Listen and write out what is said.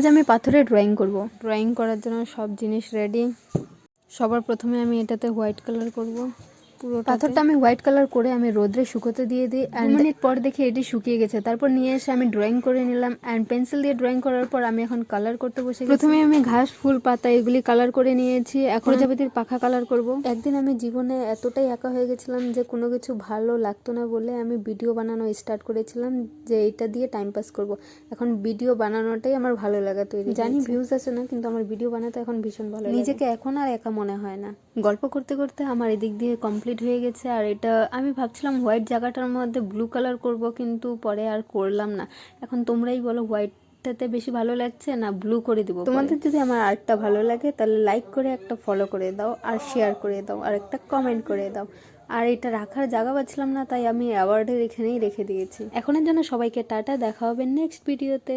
আজ আমি পাথরে ড্রয়িং করব। ড্রয়িং করার জন্য সব জিনিস রেডি। সবার প্রথমে আমি এটাতে হোয়াইট কালার করব। পুরো পাথরটা আমি হোয়াইট কালার করে আমি রোদ্রে শুকোতে দিয়ে দিই। 2 মিনিট পর দেখি এটি শুকিয়ে গেছে। তারপর নিয়ে এসে আমি ড্রয়িং করে নিলাম অ্যান্ড পেন্সিল দিয়ে ড্রয়িং করার পর আমি এখন কালার করতে বসে গেছি। প্রথমে আমি ঘাস, ফুল, পাতা এগুলি কালার করে নিয়েছি। এখন প্রজাপতির পাখা কালার করব। একদিন আমি জীবনে এতটাই একা হয়ে গেছিলাম যে কোনো কিছু ভালো লাগতো না বলে আমি ভিডিও বানানো স্টার্ট করেছিলাম যে এটা দিয়ে টাইম পাস করব। এখন ভিডিও বানানোটাই আমার ভালো লাগা তৈরি। জানি ভিউজ আসে না, কিন্তু আমার ভিডিও বানাতে এখন ভীষণ ভালো লাগে। নিজেকে এখন আর একা মনে হয় না। গল্প করতে করতে আমার এদিক দিয়ে কমপ্লিট হয়ে গেছে। আর এটা আমি ভাবছিলাম হোয়াইট জায়গাটার মধ্যে ব্লু কালার করব, কিন্তু পরে আর করলাম না। এখন তোমরাই বলো হোয়াইটটাতে বেশি ভালো লাগছে না ব্লু করে দিব। তোমাদের যদি আমার আর্টটা ভালো লাগে তাহলে লাইক করে একটা ফলো করে দাও, আর শেয়ার করে দাও, আর একটা কমেন্ট করে দাও। আর এটা রাখার জায়গা পাচ্ছিলাম না, তাই আমি অ্যাওয়ার্ডের এখানেই রেখে দিয়েছি। এখনের জন্য সবাইকে টাটা, দেখা হবে নেক্সট ভিডিওতে।